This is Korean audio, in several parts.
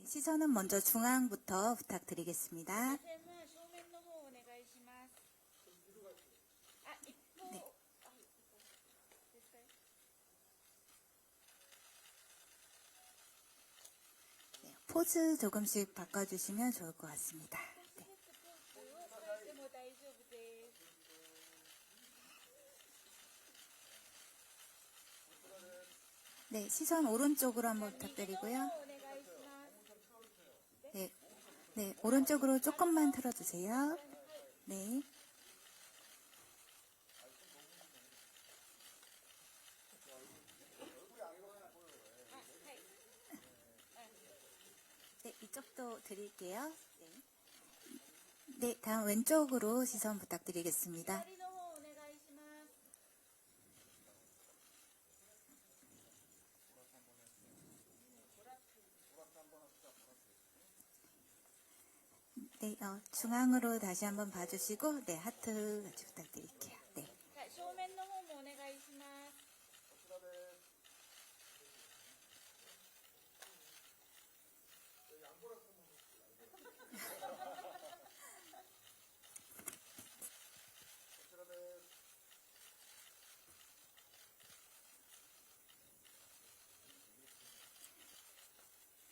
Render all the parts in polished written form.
시선은 먼저 중앙부터 부탁드리겠습니다. 네. 네, 포즈 조금씩 바꿔주시면 좋을 것 같습니다. 네. 네, 시선 오른쪽으로 한번 부탁드리고요. 네, 네, 오른쪽으로 조금만 틀어주세요. 네. 네, 이쪽도 드릴게요. 네. 네, 다음 왼쪽으로 시선 부탁드리겠습니다. 네, 중앙으로 다시 한번 봐주시고, 네, 하트 같이 부탁드릴게요. 네.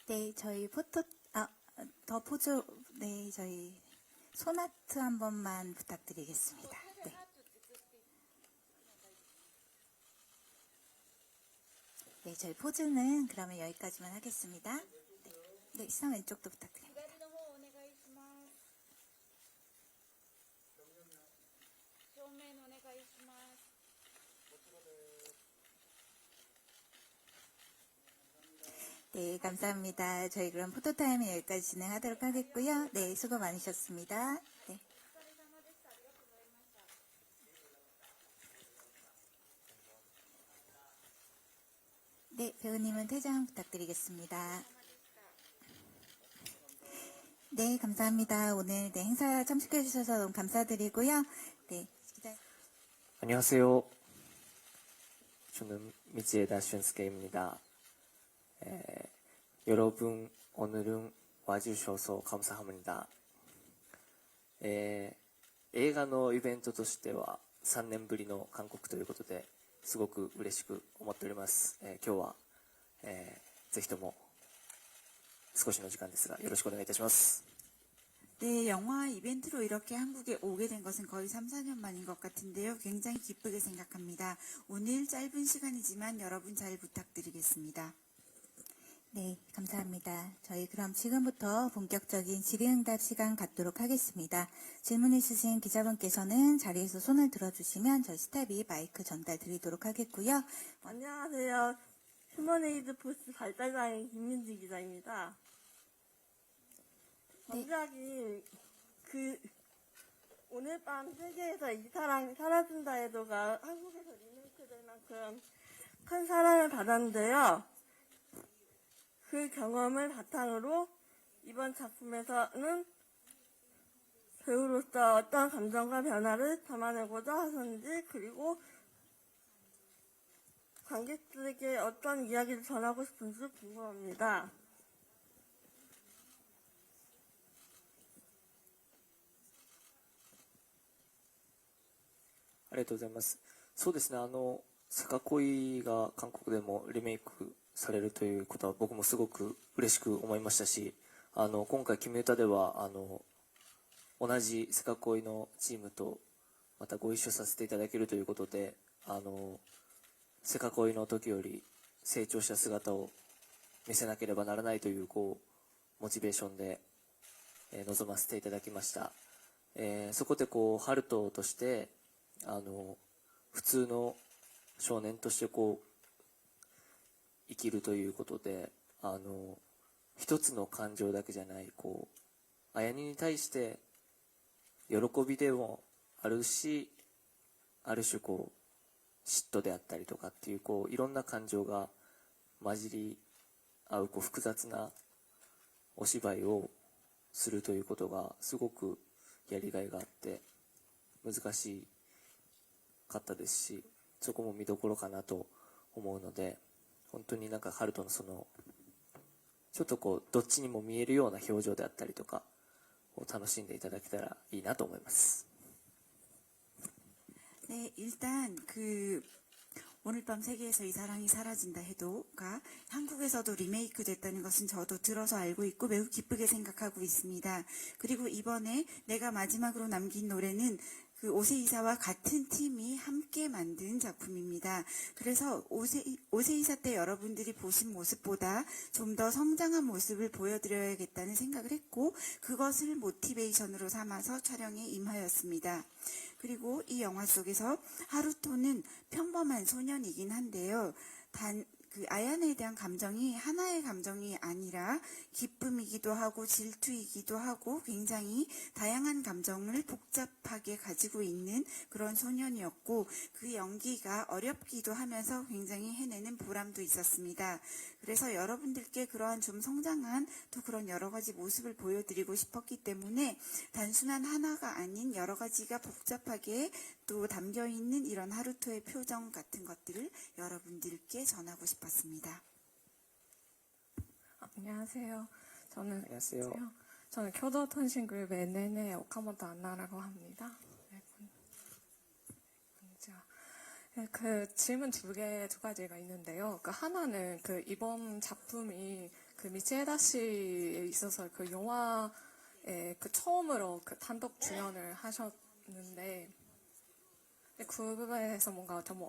네, 저희 더 포즈, 네, 저희 손아트 한 번만 부탁드리겠습니다. 네. 네, 저희 포즈는 그러면 여기까지만 하겠습니다. 네, 네, 시선 왼쪽도 부탁드립니다. 네, 감사합니다. 저희 그럼 포토타임은 여기까지 진행하도록 하겠고요. 네, 수고 많으셨습니다. 네. 네, 배우님은 퇴장 부탁드리겠습니다. 네, 감사합니다. 오늘 네, 행사 참석해 주셔서 너무 감사드리고요. 네, 안녕하세요. 저는 미치에다 슌스케입니다. 여러분, 오늘은 와주셔서 감사합니다. 映画のイベントとしては3年ぶりの韓国ということですごく嬉しく思っております。今日は、ぜひとも少しの時間ですがよろしくお願いいたします。 네, 영화 이벤트로 이렇게 한국에 오게 된 것은 거의 3, 4년 만인 것 같은데요. 굉장히 기쁘게 생각합니다. 오늘 짧은 시간이지만 여러분 잘 부탁드리겠습니다. 네, 감사합니다. 저희 그럼 지금부터 본격적인 질의응답 시간 갖도록 하겠습니다. 질문 있으신 기자분께서는 자리에서 손을 들어주시면 저희 스텝이 마이크 전달 드리도록 하겠고요. 안녕하세요. 휴머네이드 포스 발달장애 김민지 기자입니다. 네. 갑자기 오늘 밤 세계에서 이 사랑 사라진다 해도가 한국에서 리메이크될 만큼 큰 사랑을 받았는데요. 그 경험을 바탕으로 이번 작품에서는 배우로서 어떤 감정과 변화를 담아내고자 하셨는지, 그리고 관객들에게 어떤 이야기를 전하고 싶은지 궁금합니다. ありがとうございます。そうですね、セカ恋が韓国でもリメイクされるということは僕もすごく嬉しく思いましたし、今回決め歌では同じセカ恋のチームとまたご一緒させていただけるということで、セカ恋の時より成長した姿を見せなければならないというモチベーションで、臨ませていただきました。そこでハルトとして普通の少年として生きるということで、一つの感情だけじゃない綾音に対して喜びでもあるし、ある種嫉妬であったりとかっていういろんな感情が混じり合う複雑なお芝居をするということがすごくやりがいがあって難しかったですし、そこも見どころかなと思うので、本当にハルトのそのちょっとこうどっちにも見えるような表情であったりとかを楽しんでいただけたらいいなと思います。 네, 일단 오늘 밤 세계에서 이 사랑이 사라진다 해도가 한국에서도 리메이크 됐다는 것은 저도 들어서 알고 있고 매우 기쁘게 생각하고 있습니다. 그리고 이번에 내가 마지막으로 남긴 노래는 그 오세이사와 같은 팀이 함께 만든 작품입니다. 그래서 오세이사 때 여러분들이 보신 모습보다 좀 더 성장한 모습을 보여드려야겠다는 생각을 했고 그것을 모티베이션으로 삼아서 촬영에 임하였습니다. 그리고 이 영화 속에서 하루토는 평범한 소년이긴 한데요. 그 아야네에 대한 감정이 하나의 감정이 아니라 기쁨이기도 하고 질투이기도 하고 굉장히 다양한 감정을 복잡하게 가지고 있는 그런 소년이었고 그 연기가 어렵기도 하면서 굉장히 해내는 보람도 있었습니다. 그래서 여러분들께 그러한 좀 성장한 또 그런 여러 가지 모습을 보여드리고 싶었기 때문에 단순한 하나가 아닌 여러 가지가 복잡하게 또 담겨있는 이런 하루토의 표정 같은 것들을 여러분들께 전하고 싶었습니다. 안녕하세요. 저는 안녕하세요. 저는 교도통신그룹의 NN의 오카모토 안나라고 합니다. 네, konnichiwa. 네, 그 질문 두 가지가 있는데요. 그 하나는 그 이번 작품이 그 미치에다 씨에 있어서 그 영화에 그 처음으로 그 단독 주연을 하셨는데 그 부분에서 뭔가 좀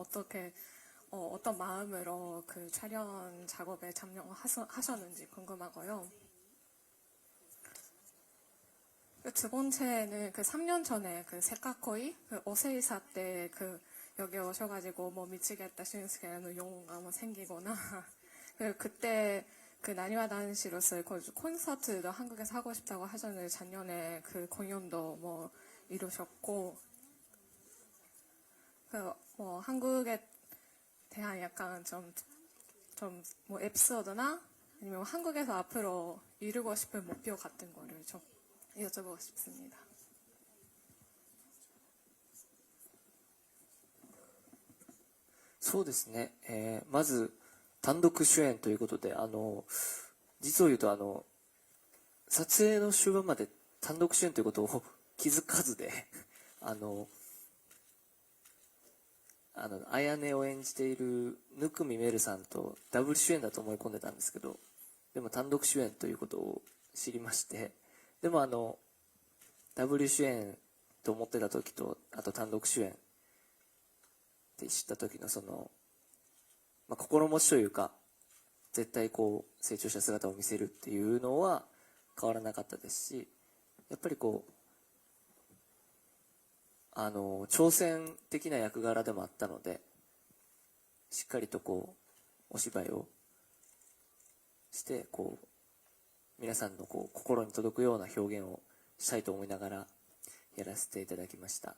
어떤 마음으로 그 촬영 작업에 참여하셨는지 궁금하고요. 두 번째는 그 3년 전에 그 세카코이 그 오세이사 때 그 여기 오셔가지고 뭐 미치겠다 신스케라는 용어가 뭐 생기거나 그때 그 나니와 단시로서의 콘서트도 한국에서 하고 싶다고 하셨는데 작년에 그 공연도 뭐 이루셨고 그 뭐 한국에 대한 약간 좀 뭐 에피소드나 아니면 한국에서 앞으로 이루고 싶은 목표 같은 거를 좀 여쭤보고 싶습니다. そうですね、まず単独主演ということで実を言うと撮影の終盤まで単独主演ということを気づかずで綾音を演じている生見メルさんとダブル主演だと思い込んでたんですけど、でも単独主演ということを知りまして、でもダブル主演と思ってた時とあと単独主演って知った時の心持ちというか絶対こう成長した姿を見せるっていうのは変わらなかったですし、やっぱりこう挑戦的な役柄でもあったのでしっかりとこうお芝居をしてこう皆さんのこう心に届くような表現をしたいと思いながらやらせていただきました。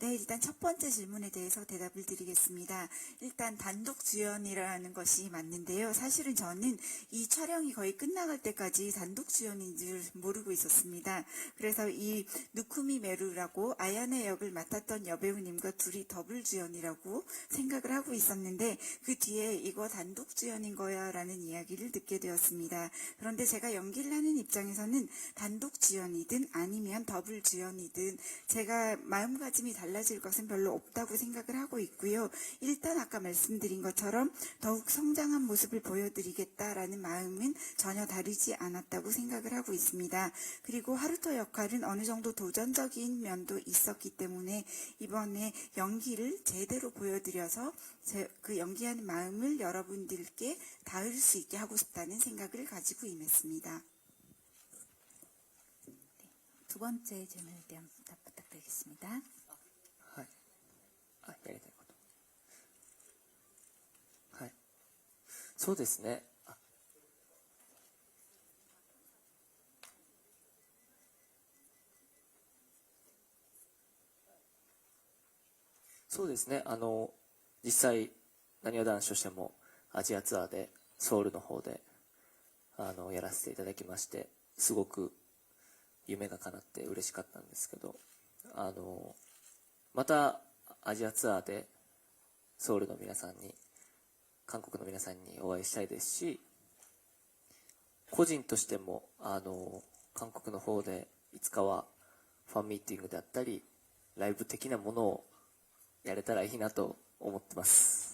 네, 일단 첫 번째 질문에 대해서 대답을 드리겠습니다. 일단 단독 주연이라는 것이 맞는데요. 사실은 저는 이 촬영이 거의 끝나갈 때까지 단독 주연인 줄 모르고 있었습니다. 그래서 이 누쿠미 메루라고 아야네 역을 맡았던 여배우님과 둘이 더블 주연이라고 생각을 하고 있었는데 그 뒤에 이거 단독 주연인 거야 라는 이야기를 듣게 되었습니다. 그런데 제가 연기를 하는 입장에서는 단독 주연이든 아니면 더블 주연이든 제가 마음가짐이 달라질 것은 별로 없다고 생각을 하고 있고요. 일단 아까 말씀드린 것처럼 더욱 성장한 모습을 보여드리겠다라는 마음은 전혀 다르지 않았다고 생각을 하고 있습니다. 그리고 하루토 역할은 어느 정도 도전적인 면도 있었기 때문에 이번에 연기를 제대로 보여드려서 그 연기하는 마음을 여러분들께 닿을 수 있게 하고 싶다는 생각을 가지고 임했습니다. 두 번째 질문에 대한 답 부탁드리겠습니다. はい。やりたいこと。はい。そうですね。そうですね。実際、なにわ男子としてもアジアツアーでソウルの方でやらせていただきまして、すごく夢が叶って嬉しかったんですけど、またアジアツアーでソウルの皆さんに韓国の皆さんにお会いしたいですし、個人としても韓国の方でいつかはファンミーティングであったりライブ的なものをやれたらいいなと思ってます。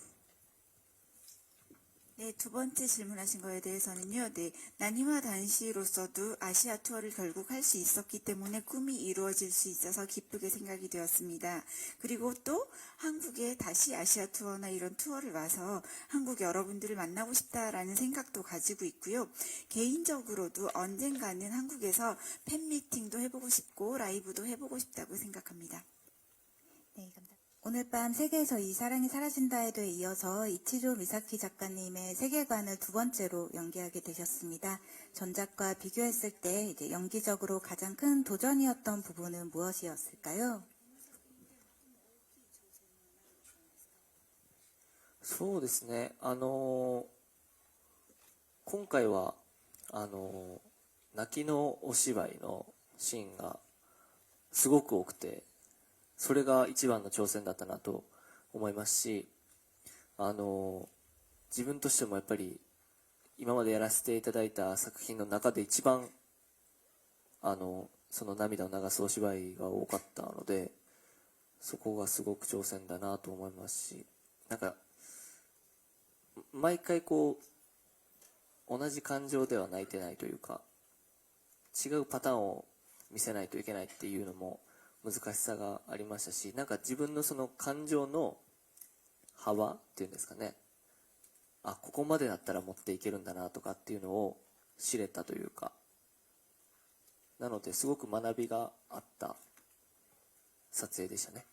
네, 두 번째 질문하신 거에 대해서는요, 네, 나니와 단시로서도 아시아 투어를 결국 할 수 있었기 때문에 꿈이 이루어질 수 있어서 기쁘게 생각이 되었습니다. 그리고 또 한국에 다시 아시아 투어나 이런 투어를 와서 한국 여러분들을 만나고 싶다라는 생각도 가지고 있고요. 개인적으로도 언젠가는 한국에서 팬미팅도 해보고 싶고 라이브도 해보고 싶다고 생각합니다. 네, 감사합니다. 오늘 밤 세계에서 이 사랑이 사라진다에도 이어서 이치조 미사키 작가님의 세계관을 두 번째로 연기하게 되셨습니다. 전작과 비교했을 때 이제 연기적으로 가장 큰 도전이었던 부분은 무엇이었을까요? そうですね、今回は泣きのお芝居のシーンがすごく多くて、それが一番の挑戦だったなと思いますし、自分としてもやっぱり今までやらせていただいた作品の中で一番その涙を流すお芝居が多かったので、そこがすごく挑戦だなと思いますし、なんか毎回こう同じ感情では泣いてないというか、違うパターンを見せないといけないっていうのも難しさがありましたし、なんか自分のその感情の幅っていうんですかね、ここまでだったら持っていけるんだなとかっていうのを知れたというか、なのですごく学びがあった撮影でしたね。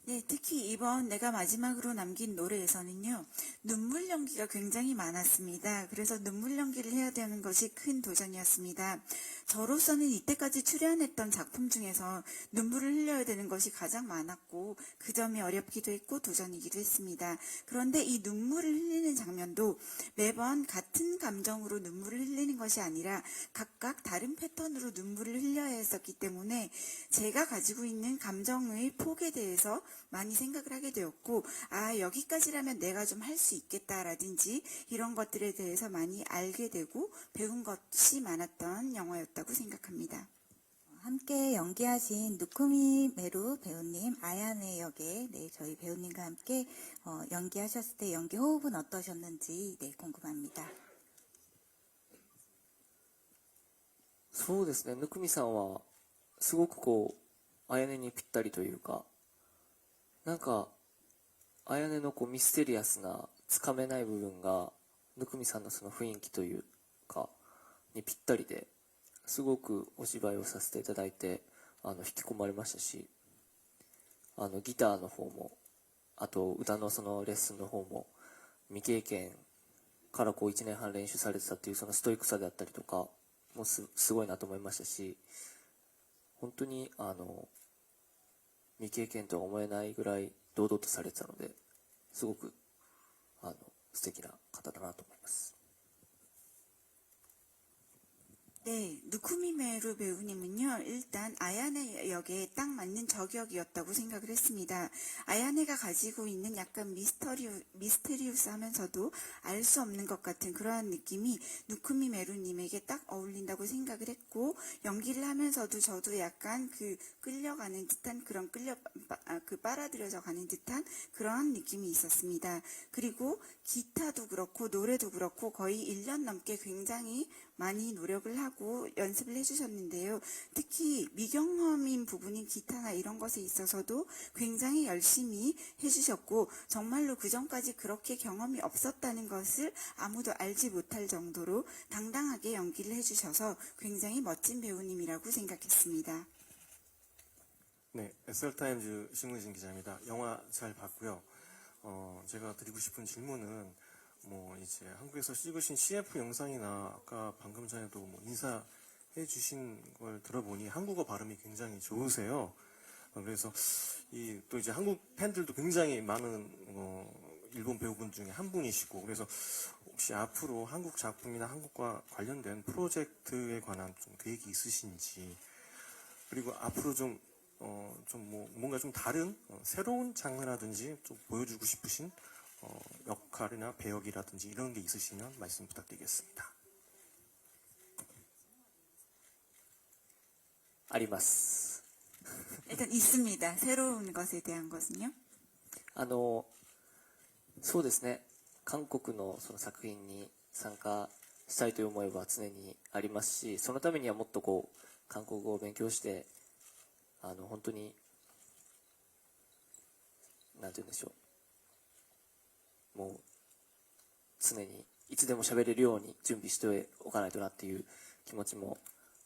네, 특히 이번 내가 마지막으로 남긴 노래에서는요, 눈물 연기가 굉장히 많았습니다. 그래서 눈물 연기를 해야 되는 것이 큰 도전이었습니다. 저로서는 이때까지 출연했던 작품 중에서 눈물을 흘려야 되는 것이 가장 많았고, 그 점이 어렵기도 했고 도전이기도 했습니다. 그런데 이 눈물을 흘리는 장면도 매번 같은 감정으로 눈물을 흘리는 것이 아니라 각각 다른 패턴으로 눈물을 흘려야 했었기 때문에 제가 가지고 있는 감정의 폭에 대해서 많이 생각을 하게 되었고, 여기까지라면 내가 좀 할 수 있겠다라든지 이런 것들에 대해서 많이 알게 되고 배운 것이 많았던 영화였다고 생각합니다. 함께 연기하신 누쿠미 메루 배우님, 아야네 역에 네, 저희 배우님과 함께 연기하셨을 때 연기 호흡은 어떠셨는지 네, 궁금합니다. そうですね、温見さんはすごくこう綾音にぴったりというか、なんか綾音のこうミステリアスなつかめない部分が温見さんのその雰囲気というかにぴったりで、すごくお芝居をさせていただいて引き込まれましたし、ギターの方もあと歌のそのレッスンの方も未経験からこう1年半練習されてたっていうそのストイックさであったりとかもすごいなと思いましたし、本当に未経験とは思えないぐらい堂々とされてたので、すごく素敵な方だなと思います。 네, 누쿠미 메루 배우님은요, 일단 아야네 역에 딱 맞는 저격이었다고 생각을 했습니다. 아야네가 가지고 있는 약간 미스테리우스 하면서도 알 수 없는 것 같은 그러한 느낌이 누쿠미 메루님에게 딱 어울린다고 생각을 했고, 연기를 하면서도 저도 약간 끌려가는 듯한 그런 빨아들여져 가는 듯한 그러한 느낌이 있었습니다. 그리고 기타도 그렇고 노래도 그렇고 거의 1년 넘게 굉장히 많이 노력을 하고 연습을 해주셨는데요. 특히 미경험인 부분인 기타나 이런 것에 있어서도 굉장히 열심히 해주셨고, 정말로 그 전까지 그렇게 경험이 없었다는 것을 아무도 알지 못할 정도로 당당하게 연기를 해주셔서 굉장히 멋진 배우님이라고 생각했습니다. 네, SR타임즈 신문진 기자입니다. 영화 잘 봤고요. 제가 드리고 싶은 질문은 이제 한국에서 찍으신 CF 영상이나 아까 방금 전에도 인사해 주신 걸 들어보니 한국어 발음이 굉장히 좋으세요. 그래서 또 이제 한국 팬들도 굉장히 많은 일본 배우분 중에 한 분이시고, 그래서 혹시 앞으로 한국 작품이나 한국과 관련된 프로젝트에 관한 좀 계획이 있으신지, 그리고 앞으로 좀 좀 뭔가 좀 다른 새로운 장르라든지 좀 보여주고 싶으신 역할이나 배역이라든지 이런 게 있으시면 말씀 부탁드리겠습니다. あります。 일단 있습니다. 새로운 것에 대한 것은요. そうですね。韓国のその作品に参加したいという思いは常にありますし、そのためにはもっとこう、韓国語を勉強して、本当に、なんて言うんでしょう。もう、常に、いつでも喋れるように準備しておかないとなっていう気持ちも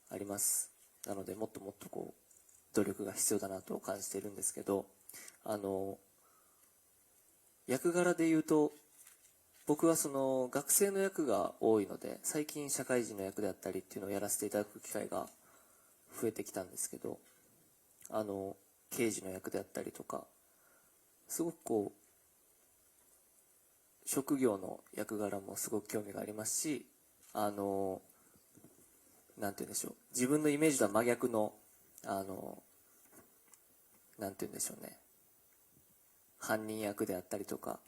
あります。なので、もっともっとこう、努力が必要だなと感じているんですけど、役柄で言うと、僕はその学生の役が多いので、最近社会人の役であったりっていうのをやらせていただく機会が増えてきたんですけど、刑事の役であったりとか、すごくこう、職業の役柄もすごく興味がありますし、なんて言うんでしょう、自分のイメージとは真逆の、なんて言うんでしょうね、犯人役であったりとか、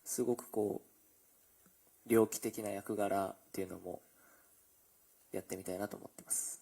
すごくこう、猟奇的な役柄っていうのもやってみたいなと思ってます。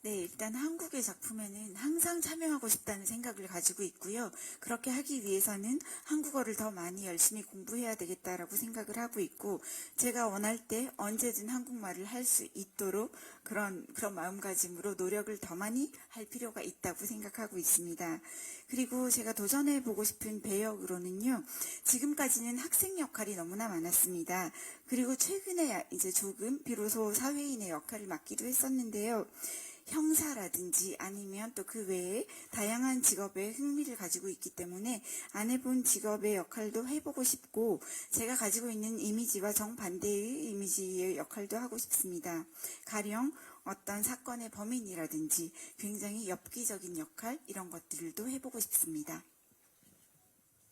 네, 일단 한국의 작품에는 항상 참여하고 싶다는 생각을 가지고 있고요. 그렇게 하기 위해서는 한국어를 더 많이 열심히 공부해야 되겠다라고 생각을 하고 있고, 제가 원할 때 언제든 한국말을 할 수 있도록 그런 마음가짐으로 노력을 더 많이 할 필요가 있다고 생각하고 있습니다. 그리고 제가 도전해보고 싶은 배역으로는요, 지금까지는 학생 역할이 너무나 많았습니다. 그리고 최근에 이제 조금 비로소 사회인의 역할을 맡기도 했었는데요. 형사라든지 아니면 또 그 외에 다양한 직업에 흥미를 가지고 있기 때문에 안 해본 직업의 역할도 해보고 싶고, 제가 가지고 있는 이미지와 정반대의 이미지의 역할도 하고 싶습니다. 가령 어떤 사건의 범인이라든지 굉장히 엽기적인 역할, 이런 것들도 해보고 싶습니다.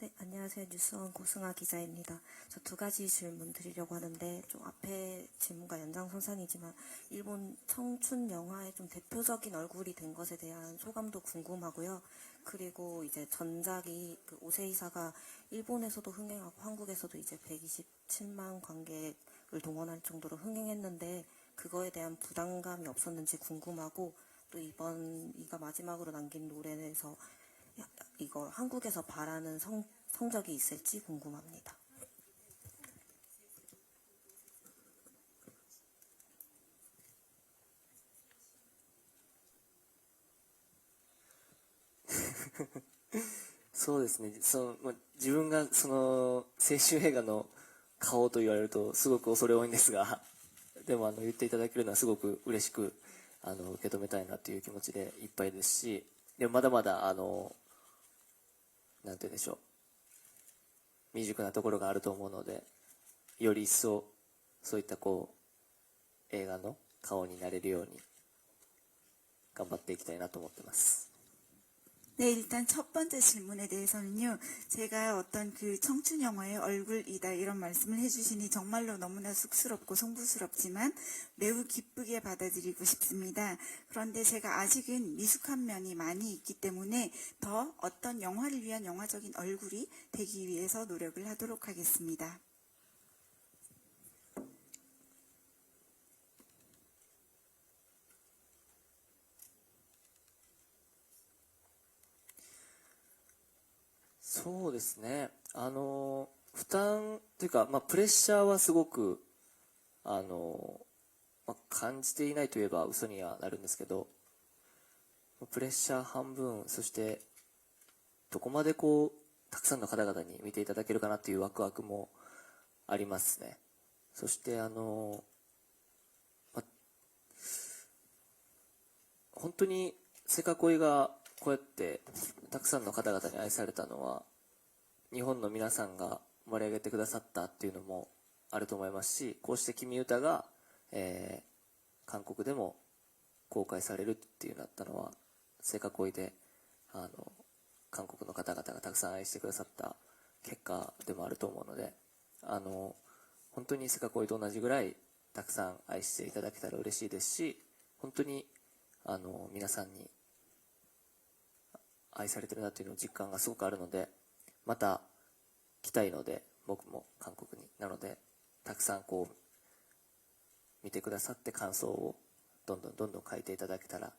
네, 안녕하세요. 뉴스원 고승아 기자입니다. 저 두 가지 질문 드리려고 하는데, 좀 앞에 질문과 연장선상이지만 일본 청춘 영화의 좀 대표적인 얼굴이 된 것에 대한 소감도 궁금하고요. 그리고 이제 전작이 그 오세이사가 일본에서도 흥행하고 한국에서도 이제 127만 관객을 동원할 정도로 흥행했는데 그거에 대한 부담감이 없었는지 궁금하고, 또 이가 마지막으로 남긴 노래에서 이거 한국에서 바라는 성적이 있을지 궁금합니다. 네. そうですね。自分がその青春映画の顔と言われるとすごく恐れ多いんですが、でも言っていただけるのはすごく嬉しく受け止めたいなという気持ちでいっぱいですし、でもまだまだなんて言うんでしょう、未熟なところがあると思うので、より一層そういったこう映画の顔になれるように頑張っていきたいなと思ってます。 네, 일단 첫 번째 질문에 대해서는요, 제가 어떤 그 청춘 영화의 얼굴이다 이런 말씀을 해주시니 정말로 너무나 쑥스럽고 송구스럽지만 매우 기쁘게 받아들이고 싶습니다. 그런데 제가 아직은 미숙한 면이 많이 있기 때문에 더 어떤 영화를 위한 영화적인 얼굴이 되기 위해서 노력을 하도록 하겠습니다.そうですね。負担というか、プレッシャーはすごく、感じていないといえば嘘にはなるんですけど、プレッシャー半分、そして、どこまでこう、たくさんの方々に見ていただけるかなっていうワクワクもありますね。そして、本当に、セカコイがこうやってたくさんの方々に愛されたのは、日本の皆さんが盛り上げてくださったっていうのもあると思いますし、こうして君歌が、韓国でも公開されるっていうなったのは、セカコイで韓国の方々がたくさん愛してくださった結果でもあると思うので、本当にセカコイと同じぐらいたくさん愛していただけたら嬉しいですし、本当に皆さんに愛されてるなというの実感がすごくあるので、また来たいので、僕も韓国に。なので、たくさんこう、見てくださって感想をどんどん書いていただけたら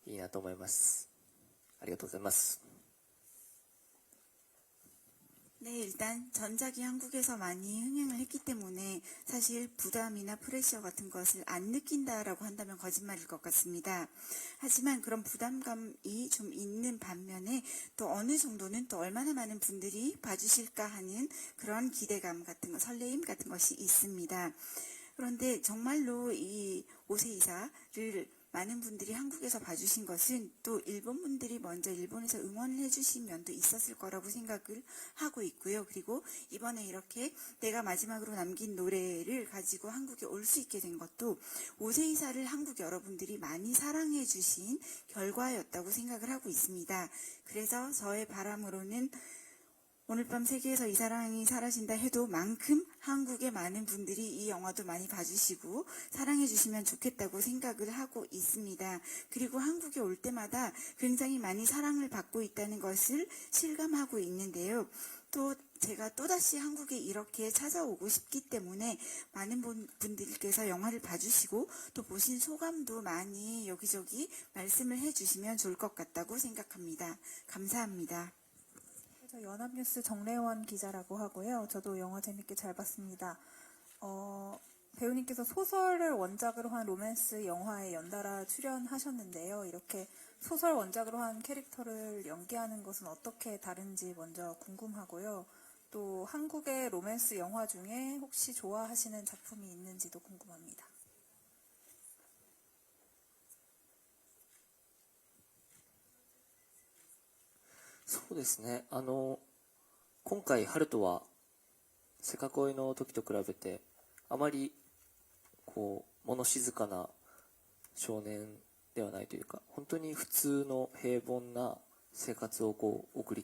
いいなと思います。ありがとうございます。 네, 일단 전작이 한국에서 많이 흥행을 했기 때문에 사실 부담이나 프레셔 같은 것을 안 느낀다라고 한다면 거짓말일 것 같습니다. 하지만 그런 부담감이 좀 있는 반면에 또 어느 정도는 또 얼마나 많은 분들이 봐주실까 하는 그런 기대감 같은 거, 설레임 같은 것이 있습니다. 그런데 정말로 이 오세이사를 많은 분들이 한국에서 봐주신 것은 또 일본 분들이 먼저 일본에서 응원을 해주신 면도 있었을 거라고 생각을 하고 있고요. 그리고 이번에 이렇게 내가 마지막으로 남긴 노래를 가지고 한국에 올 수 있게 된 것도 오세이사를 한국 여러분들이 많이 사랑해 주신 결과였다고 생각을 하고 있습니다. 그래서 저의 바람으로는 오늘 밤 세계에서 이 사랑이 사라진다 해도 만큼 한국의 많은 분들이 이 영화도 많이 봐주시고 사랑해 주시면 좋겠다고 생각을 하고 있습니다. 그리고 한국에 올 때마다 굉장히 많이 사랑을 받고 있다는 것을 실감하고 있는데요. 또 제가 또다시 한국에 이렇게 찾아오고 싶기 때문에 많은 분들께서 영화를 봐주시고 또 보신 소감도 많이 여기저기 말씀을 해주시면 좋을 것 같다고 생각합니다. 감사합니다. 저 연합뉴스 정래원 기자라고 하고요. 저도 영화 재밌게 잘 봤습니다. 배우님께서 소설을 원작으로 한 로맨스 영화에 연달아 출연하셨는데요. 이렇게 소설 원작으로 한 캐릭터를 연기하는 것은 어떻게 다른지 먼저 궁금하고요. 또 한국의 로맨스 영화 중에 혹시 좋아하시는 작품이 있는지도 궁금합니다. そうですね。今回、ハルトは、セカ恋の時と比べて、あまり、こう、物静かな少年ではないというか、本当に普通の平凡な生活をこう、送り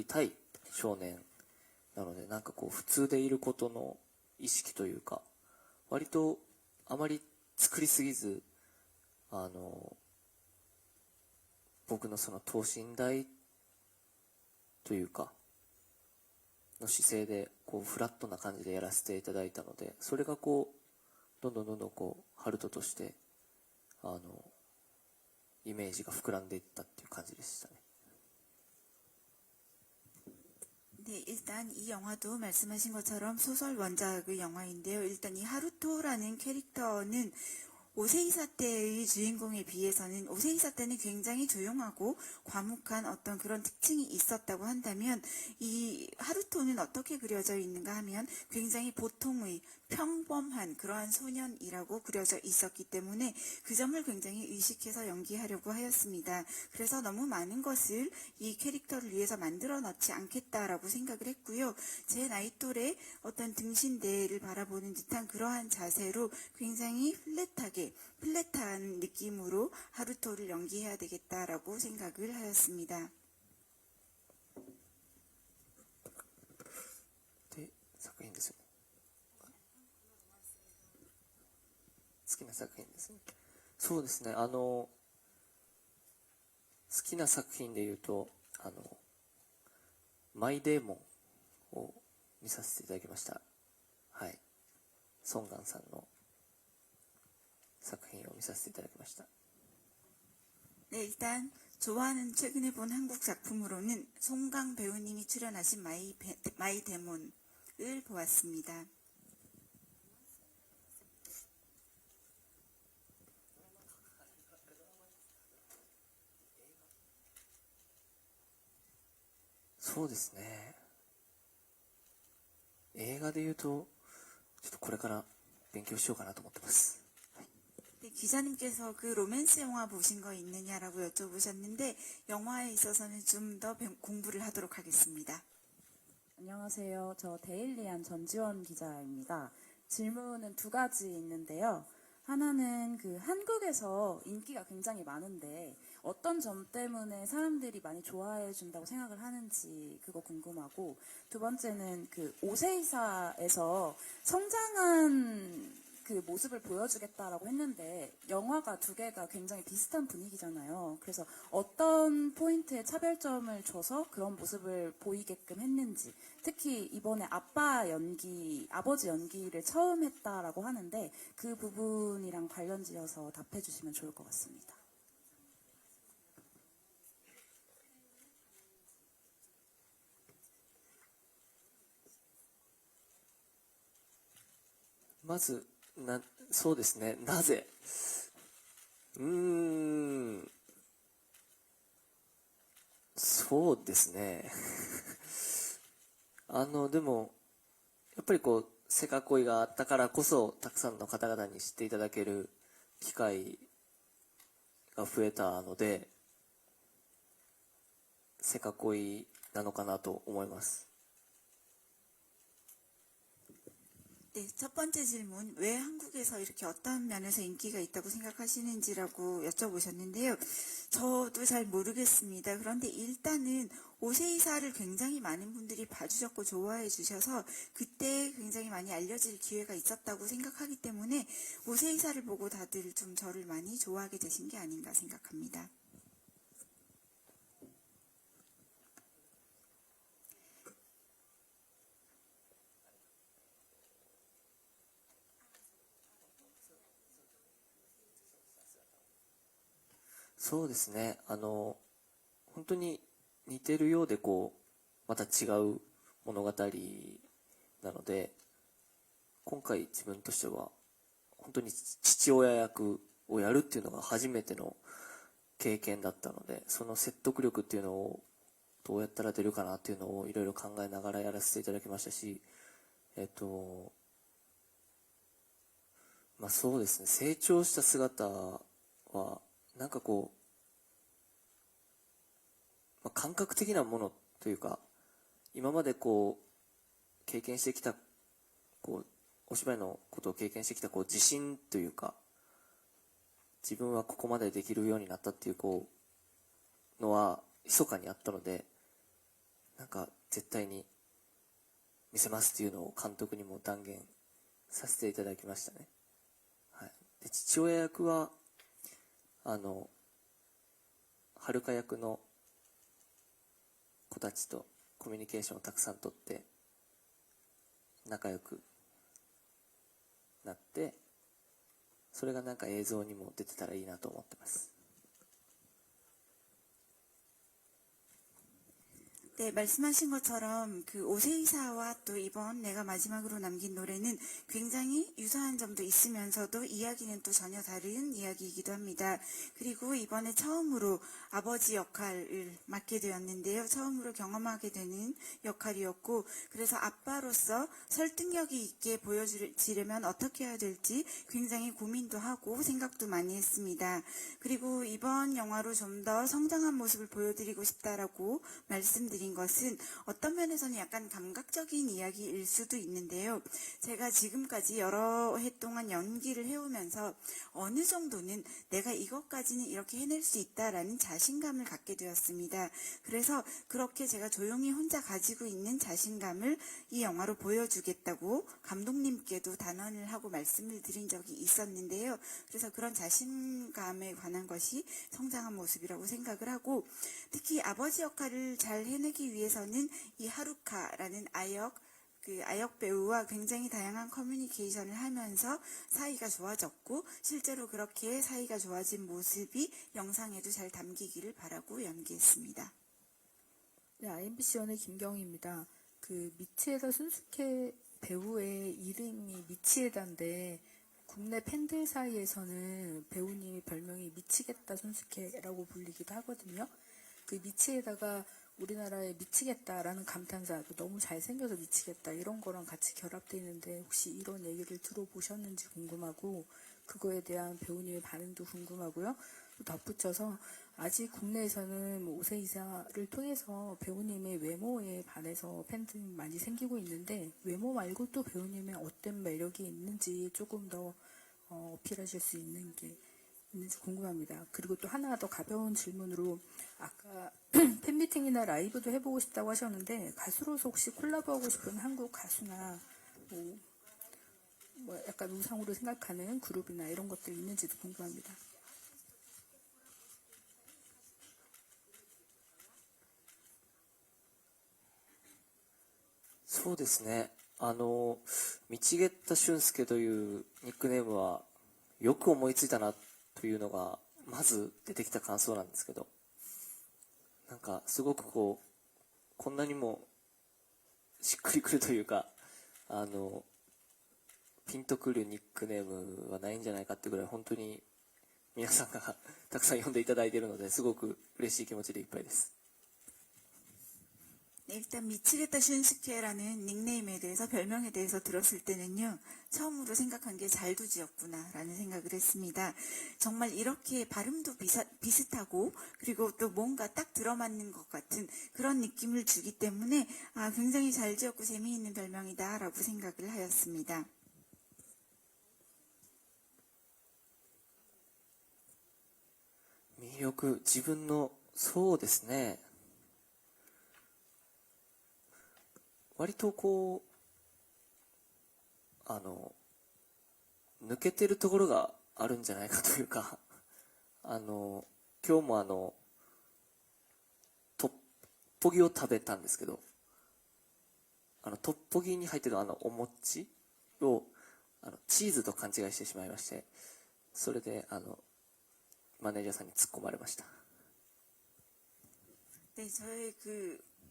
たい少年なので、なんかこう、普通でいることの意識というか、割と、あまり作りすぎず、僕のその等身大というかの姿勢でこうフラットな感じでやらせていただいたので、それがこうどんどんこうハルトとしてイメージが膨らんでいったっていう感じでしたね。 네, 일단 이 영화도 말씀하신 것처럼 소설 원작의 영화인데요. 일단 이 하루토라는 캐릭터는 오세이사 때의 주인공에 비해서는 오세이사 때는 굉장히 조용하고 과묵한 어떤 그런 특징이 있었다고 한다면 이 하루토는 어떻게 그려져 있는가 하면 굉장히 보통의 평범한 그러한 소년이라고 그려져 있었기 때문에 그 점을 굉장히 의식해서 연기하려고 하였습니다. 그래서 너무 많은 것을 이 캐릭터를 위해서 만들어 넣지 않겠다라고 생각을 했고요. 제 나이 또래 어떤 등신대를 바라보는 듯한 그러한 자세로 굉장히 플랫한 느낌으로 하루토를 연기해야 되겠다라고 생각을 하였습니다. で、作品ですよね。好きな作品ですね。そうですね。好きな作品で言うと、マイデーモンを見させていただきました。はい。ソンガンさんの作品を見させていただきました。 네, 일단 좋아하는 최근에 본 한국 작품으로는 송강 배우님이 출연하신 마이 데몬을 보았습니다.そうですね。映画で言うと、ちょっとこれから勉強しようかなと思ってます。 네, 기자님께서 그 로맨스 영화 보신 거 있느냐라고 여쭤보셨는데 영화에 있어서는 좀 더 공부를 하도록 하겠습니다. 안녕하세요. 저 데일리안 전지원 기자입니다. 질문은 두 가지 있는데요. 하나는 그 한국에서 인기가 굉장히 많은데 어떤 점 때문에 사람들이 많이 좋아해 준다고 생각을 하는지 그거 궁금하고, 두 번째는 그 오세이사에서 성장한 그 모습을 보여주겠다라고 했는데 영화가 두 개가 굉장히 비슷한 분위기잖아요. 그래서 어떤 포인트에 차별점을 줘서 그런 모습을 보이게끔 했는지, 특히 이번에 아버지 연기를 처음 했다라고 하는데 그 부분이랑 관련지어서 답해 주시면 좋을 것 같습니다. まず、そうですね、なぜそうですね。でも、やっぱりこう、セカ恋があったからこそ、たくさんの方々に知っていただける機会が増えたので、セカ恋なのかなと思います。 네, 첫 번째 질문, 왜 한국에서 이렇게 어떤 면에서 인기가 있다고 생각하시는지라고 여쭤보셨는데요. 저도 잘 모르겠습니다. 그런데 일단은 오세이사를 굉장히 많은 분들이 봐주셨고 좋아해 주셔서 그때 굉장히 많이 알려질 기회가 있었다고 생각하기 때문에 오세이사를 보고 다들 좀 저를 많이 좋아하게 되신 게 아닌가 생각합니다.そうですね。本当に似てるようでこう、また違う物語なので、今回自分としては、本当に父親役をやるっていうのが初めての経験だったので、その説得力っていうのをどうやったら出るかなっていうのをいろいろ考えながらやらせていただきましたし、まあそうですね、成長した姿は、なんかこう、感覚的なものというか、今までこう、経験してきた、こう、お芝居のことを経験してきた、こう、自信というか、自分はここまでできるようになったっていう、こう、のは、密かにあったので、なんか、絶対に見せますっていうのを監督にも断言させていただきましたね。はい。で、父親役は、はるか役の子たちとコミュニケーションをたくさんとって仲良くなって、それがなんか映像にも出てたらいいなと思ってます。 네, 말씀하신 것처럼 그 오세이사와 또 이번 내가 마지막으로 남긴 노래는 굉장히 유사한 점도 있으면서도 이야기는 또 전혀 다른 이야기이기도 합니다. 그리고 이번에 처음으로 아버지 역할을 맡게 되었는데요. 처음으로 경험하게 되는 역할이었고, 그래서 아빠로서 설득력이 있게 보여지려면 어떻게 해야 될지 굉장히 고민도 하고 생각도 많이 했습니다. 그리고 이번 영화로 좀 더 성장한 모습을 보여드리고 싶다라고 말씀드린 것은 어떤 면에서는 약간 감각적인 이야기일 수도 있는데요. 제가 지금까지 여러 해 동안 연기를 해오면서 어느 정도는 내가 이것까지는 이렇게 해낼 수 있다라는 자신감을 갖게 되었습니다. 그래서 그렇게 제가 조용히 혼자 가지고 있는 자신감을 이 영화로 보여주겠다고 감독님께도 단언을 하고 말씀을 드린 적이 있었는데요. 그래서 그런 자신감에 관한 것이 성장한 모습이라고 생각을 하고, 특히 아버지 역할을 잘 해내기 위해서는 이 하루카라는 아역 배우와 굉장히 다양한 커뮤니케이션을 하면서 사이가 좋아졌고, 실제로 그렇게 사이가 좋아진 모습이 영상에도 잘 담기기를 바라고 연기했습니다. 네, IMBC연의 김경희입니다. 그 미치에다 순수케 배우의 이름이 미치에다인데 국내 팬들 사이에서는 배우님의 별명이 미치겠다 순수케라고 불리기도 하거든요. 그 미치에다가 우리나라에 미치겠다라는 감탄사, 너무 잘생겨서 미치겠다 이런 거랑 같이 결합되어 있는데 혹시 이런 얘기를 들어보셨는지 궁금하고, 그거에 대한 배우님의 반응도 궁금하고요. 또 덧붙여서 아직 국내에서는 오세이사를 통해서 배우님의 외모에 반해서 팬들이 많이 생기고 있는데, 외모 말고 또 배우님의 어떤 매력이 있는지 조금 더 어필하실 수 있는 게 있는지 궁금합니다. 그리고 또 하나 더 가벼운 질문으로, 아까 팬미팅이나 라이브도 해보고 싶다고 하셨는데 가수로서 혹시 콜라보하고 싶은 한국 가수나 뭐 약간 우상으로 생각하는 그룹이나 이런 것들이 있는지도 궁금합니다. そうですね。道下田俊介というニックネームはよく思いついたなというのがまず出てきた感想なんですけど、なんかすごくこんなにもしっくりくるというか、ピンとくるニックネームはないんじゃないかってぐらい本当に皆さんがたくさん呼んでいただいているので、すごく嬉しい気持ちでいっぱいです。 네, 일단 미치겠다 슌스케라는 닉네임에 대해서 별명에 대해서 들었을 때는요, 처음으로 생각한 게 잘두지였구나라는 생각을 했습니다. 정말 이렇게 발음도 비슷하고 그리고 또 뭔가 딱 들어맞는 것 같은 그런 느낌을 주기 때문에 굉장히 잘 지었고 재미있는 별명이다라고 생각을 하였습니다. 魅力、自分の、そうですね。割と抜けてるところがあるんじゃないかというか、今日もトッポギを食べたんですけど、トッポギに入ってるお餅を、チーズと勘違いしてしまいまして、それで、マネージャーさんに突っ込まれました。 네, 저의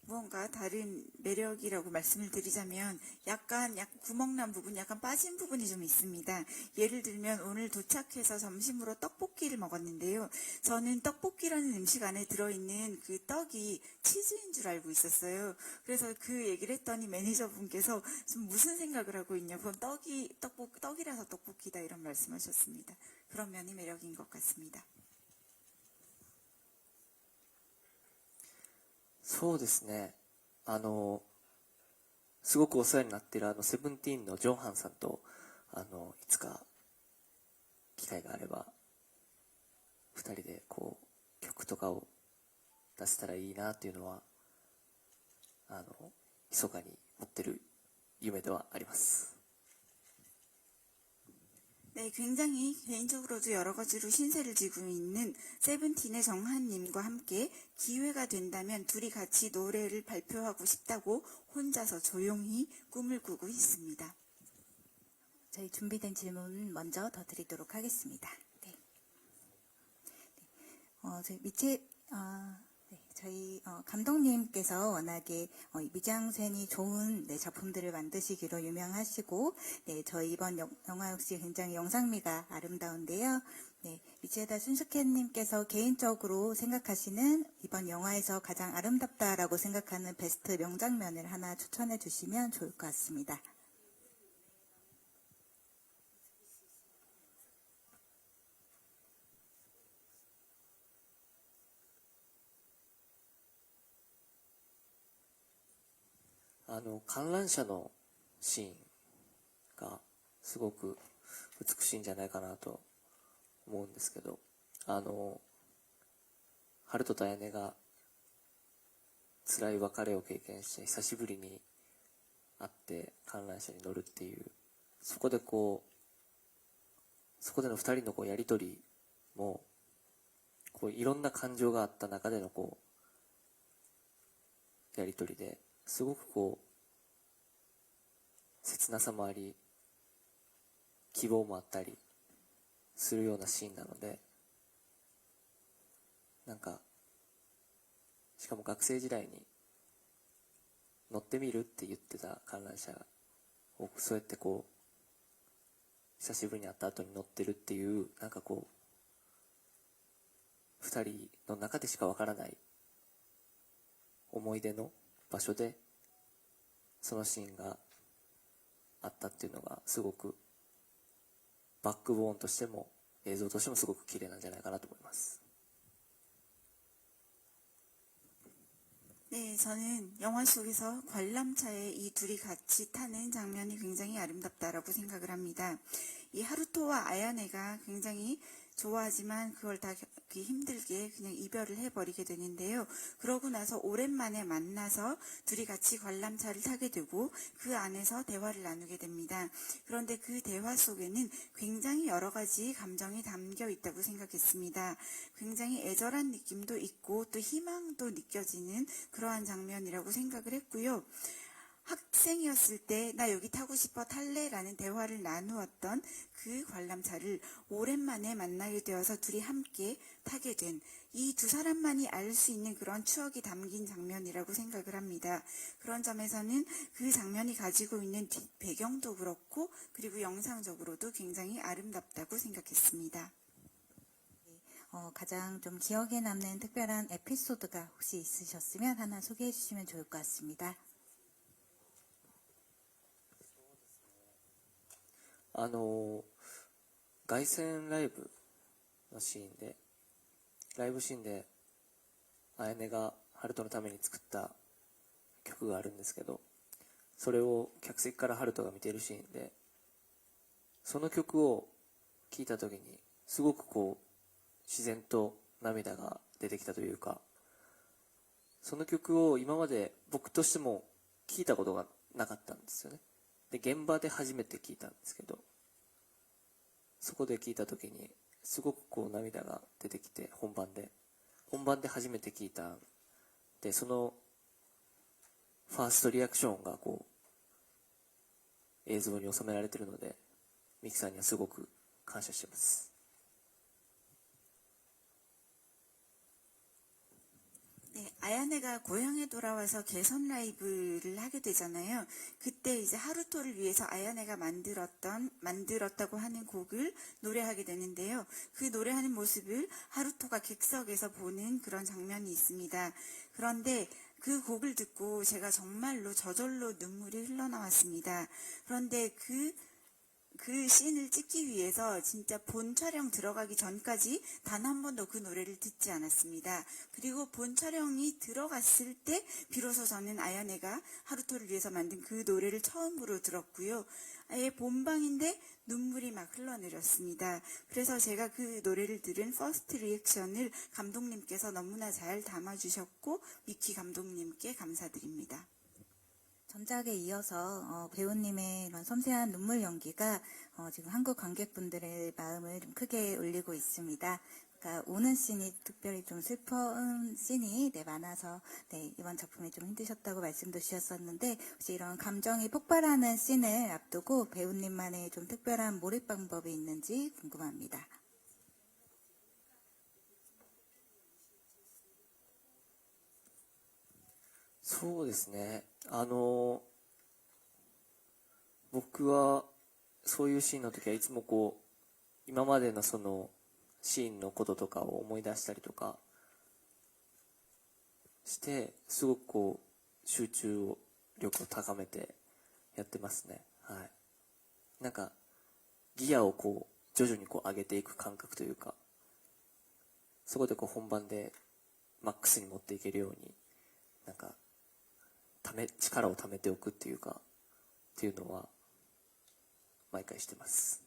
무언가 다른 매력이라고 말씀을 드리자면 약간 구멍난 부분, 약간 빠진 부분이 좀 있습니다. 예를 들면 오늘 도착해서 점심으로 떡볶이를 먹었는데요. 저는 떡볶이라는 음식 안에 들어있는 그 떡이 치즈인 줄 알고 있었어요. 그래서 그 얘기를 했더니 매니저분께서 좀 무슨 생각을 하고 있냐, 그건 떡이라서 떡볶이다 이런 말씀하셨습니다. 그런 면이 매력인 것 같습니다. そうですね。すごくお世話になっているセブンティーンのジョンハンさんと、いつか機会があれば、二人で曲とかを出せたらいいなというのは、密かに持ってる夢ではあります。 네, 굉장히 개인적으로도 여러 가지로 신세를 지고 있는 세븐틴의 정한님과 함께 기회가 된다면 둘이 같이 노래를 발표하고 싶다고 혼자서 조용히 꿈을 꾸고 있습니다. 저희 준비된 질문 먼저 더 드리도록 하겠습니다. 네. 저희 감독님께서 워낙에 미장센이 좋은 작품들을 만드시기로 유명하시고, 네, 저희 이번 영화 역시 굉장히 영상미가 아름다운데요. 네, 미치에다 순스케님께서 개인적으로 생각하시는 이번 영화에서 가장 아름답다라고 생각하는 베스트 명장면을 하나 추천해 주시면 좋을 것 같습니다. 観覧車のシーンがすごく美しいんじゃないかなと思うんですけど、春と彩音が辛い別れを経験して久しぶりに会って観覧車に乗るっていう、そこでの二人のやりとりもいろんな感情があった中でのやりとりで、すごく切なさもあり希望もあったりするようなシーンなので、なんかしかも学生時代に乗ってみるって言ってた観覧車をそうやって久しぶりに会った後に乗ってるっていう、なんか二人の中でしかわからない思い出の場所でそのシーンがあったっていうのがすごくバックボーンとしても映像としてもすごく綺麗なんじゃないかなと思います。 네, 저는 영화 속에서 관람차에 이 둘이 같이 타는 장면이 굉장히 아름답다라고 생각을 합니다. 이 하루토와 아야네가 굉장히 좋아하지만 그걸 다 힘들게 그냥 이별을 해버리게 되는데요. 그러고 나서 오랜만에 만나서 둘이 같이 관람차를 타게 되고 그 안에서 대화를 나누게 됩니다. 그런데 그 대화 속에는 굉장히 여러 가지 감정이 담겨 있다고 생각했습니다. 굉장히 애절한 느낌도 있고 또 희망도 느껴지는 그러한 장면이라고 생각을 했고요. 학생이었을 때 나 여기 타고 싶어 탈래? 라는 대화를 나누었던 그 관람차를 오랜만에 만나게 되어서 둘이 함께 타게 된 이 두 사람만이 알 수 있는 그런 추억이 담긴 장면이라고 생각을 합니다. 그런 점에서는 그 장면이 가지고 있는 배경도 그렇고 그리고 영상적으로도 굉장히 아름답다고 생각했습니다. 가장 좀 기억에 남는 특별한 에피소드가 혹시 있으셨으면 하나 소개해 주시면 좋을 것 같습니다. 凱旋ライブのシーンで、ライブシーンで、綾音がハルトのために作った曲があるんですけど、それを客席からハルトが見ているシーンで、その曲を聴いたときに、すごくこう、自然と涙が出てきたというか、その曲を今まで僕としても聴いたことがなかったんですよね。で、現場で初めて聴いたんですけど、そこで聴いたときに、すごくこう涙が出てきて、本番で初めて聴いた。で、その、ファーストリアクションがこう、映像に収められているので、ミキさんにはすごく感謝してます。 네, 아야네가 고향에 돌아와서 개선 라이브를 하게 되잖아요. 그때 이제 하루토를 위해서 아야네가 만들었다고 하는 곡을 노래하게 되는데요. 그 노래하는 모습을 하루토가 객석에서 보는 그런 장면이 있습니다. 그런데 그 곡을 듣고 제가 정말로 저절로 눈물이 흘러나왔습니다. 그런데 그 씬을 찍기 위해서 진짜 본 촬영 들어가기 전까지 단 한 번도 그 노래를 듣지 않았습니다. 그리고 본 촬영이 들어갔을 때 비로소 저는 아야네가 하루토를 위해서 만든 그 노래를 처음으로 들었고요. 아예 본방인데 눈물이 막 흘러내렸습니다. 그래서 제가 그 노래를 들은 퍼스트 리액션을 감독님께서 너무나 잘 담아주셨고 미키 감독님께 감사드립니다. 전작에 이어서 배우님의 이런 섬세한 눈물 연기가 지금 한국 관객분들의 마음을 좀 크게 울리고 있습니다. 그러니까 우는 씬이 특별히 좀 슬픈 씬이 많아서 이번 작품이 좀 힘드셨다고 말씀도 주셨었는데 혹시 이런 감정이 폭발하는 씬을 앞두고 배우님만의 좀 특별한 몰입 방법이 있는지 궁금합니다. そうですね。僕はそういうシーンの時はいつもこう今までのそのシーンのこととかを思い出したりとかしてすごくこう集中力を高めてやってますね。はい。なんかギアをこう徐々にこう上げていく感覚というか、そこでこう本番でマックスに持っていけるようになんか力を貯めておくっていうかっていうのは毎回してます。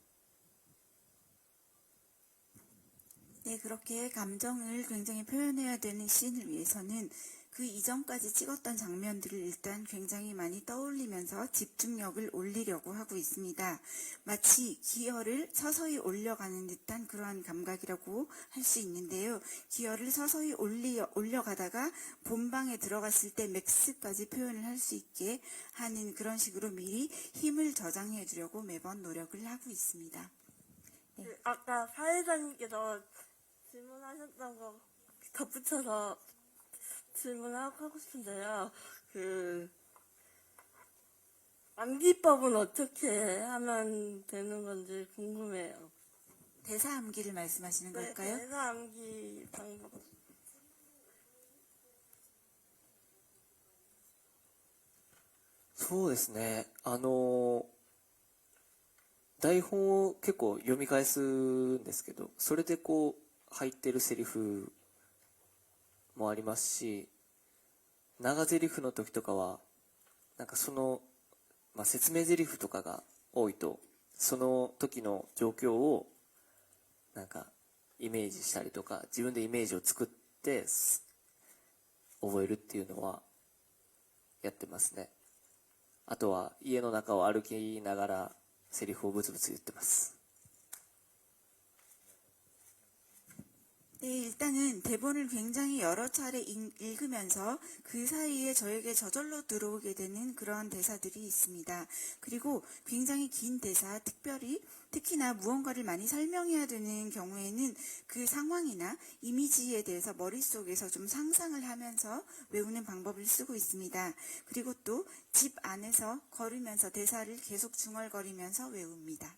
네, 그렇게 감정을 굉장히 표현해야 되는 씬을 위해서는 그 이전까지 찍었던 장면들을 일단 굉장히 많이 떠올리면서 집중력을 올리려고 하고 있습니다. 마치 기어를 서서히 올려가는 듯한 그러한 감각이라고 할 수 있는데요. 기어를 서서히 올려가다가 본방에 들어갔을 때 맥스까지 표현을 할 수 있게 하는 그런 식으로 미리 힘을 저장해 주려고 매번 노력을 하고 있습니다. 그 아까 사회자님께서 질문하셨던 거 덧붙여서 질문하고 싶은데요. 그 암기법은 어떻게 하면 되는 건지 궁금해요. 대사 암기를 말씀하시는 걸까요? 대사 암기 방법. そうですね。台本を結構読み返すんですけど、それでこう入ってるセリフもありますし、長台詞の時とかはなんかその、説明台詞とかが多いとその時の状況をなんかイメージしたりとか、自分でイメージを作って覚えるっていうのはやってますね。あとは家の中を歩きながらセリフをブツブツ言ってます。 네, 일단은 대본을 굉장히 여러 차례 읽으면서 그 사이에 저에게 저절로 들어오게 되는 그런 대사들이 있습니다. 그리고 굉장히 긴 대사, 특히나 무언가를 많이 설명해야 되는 경우에는 그 상황이나 이미지에 대해서 머릿속에서 좀 상상을 하면서 외우는 방법을 쓰고 있습니다. 그리고 또 집 안에서 걸으면서 대사를 계속 중얼거리면서 외웁니다.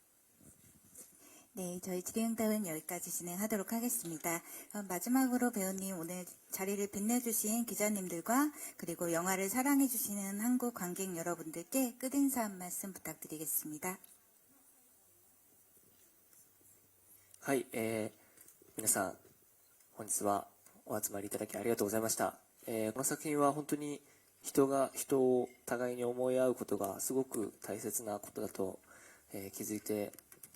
네, 저희 질의응답은 여기까지 진행하도록 하겠습니다. 마지막으로 배우님 오늘 자리를 빛내주신 기자님들과 그리고 영화를 사랑해주시는 한국 관객 여러분들께 끝인사 한 말씀 부탁드리겠습니다. はい、皆さん本日はお集まりいただきありがとうございました。この作品は本当に人が人を互いに思い合うことがすごく大切なことだと、気づいて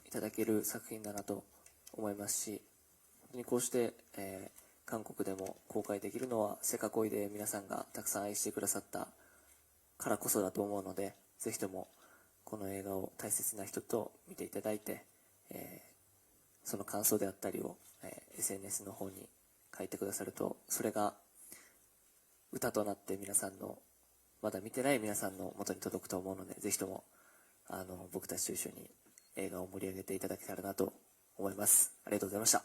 いただける作品だなと思いますし、本当にこうして、韓国でも公開できるのはせかこいで皆さんがたくさん愛してくださったからこそだと思うので、ぜひともこの映画を大切な人と見ていただいて、その感想であったりを、SNS の方に書いてくださると、それが歌となって皆さんのまだ見てない皆さんの元に届くと思うので、ぜひとも僕たちと一緒に映画を盛り上げていただけたらなと思います。ありがとうございました。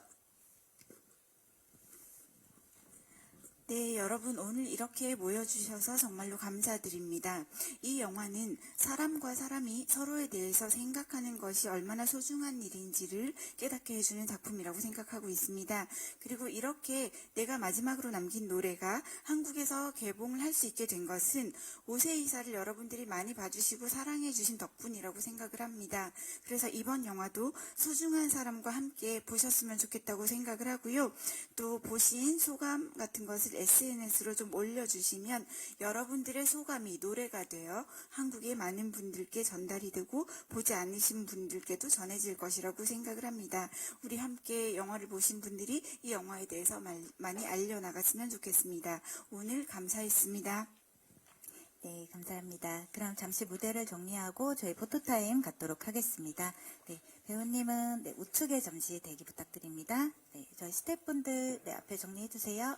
네, 여러분 오늘 이렇게 모여주셔서 정말로 감사드립니다. 이 영화는 사람과 사람이 서로에 대해서 생각하는 것이 얼마나 소중한 일인지를 깨닫게 해주는 작품이라고 생각하고 있습니다. 그리고 이렇게 내가 마지막으로 남긴 노래가 한국에서 개봉을 할 수 있게 된 것은 오세이사를 여러분들이 많이 봐주시고 사랑해주신 덕분이라고 생각을 합니다. 그래서 이번 영화도 소중한 사람과 함께 보셨으면 좋겠다고 생각을 하고요. 또 보신 소감 같은 것을 SNS로 좀 올려주시면 여러분들의 소감이 노래가 되어 한국의 많은 분들께 전달이 되고 보지 않으신 분들께도 전해질 것이라고 생각을 합니다. 우리 함께 영화를 보신 분들이 이 영화에 대해서 많이 알려나갔으면 좋겠습니다. 오늘 감사했습니다. 네, 감사합니다. 그럼 잠시 무대를 정리하고 저희 포토타임 갖도록 하겠습니다. 네, 배우님은 우측에 잠시 대기 부탁드립니다. 네, 저희 스태프분들 앞에 정리해 주세요.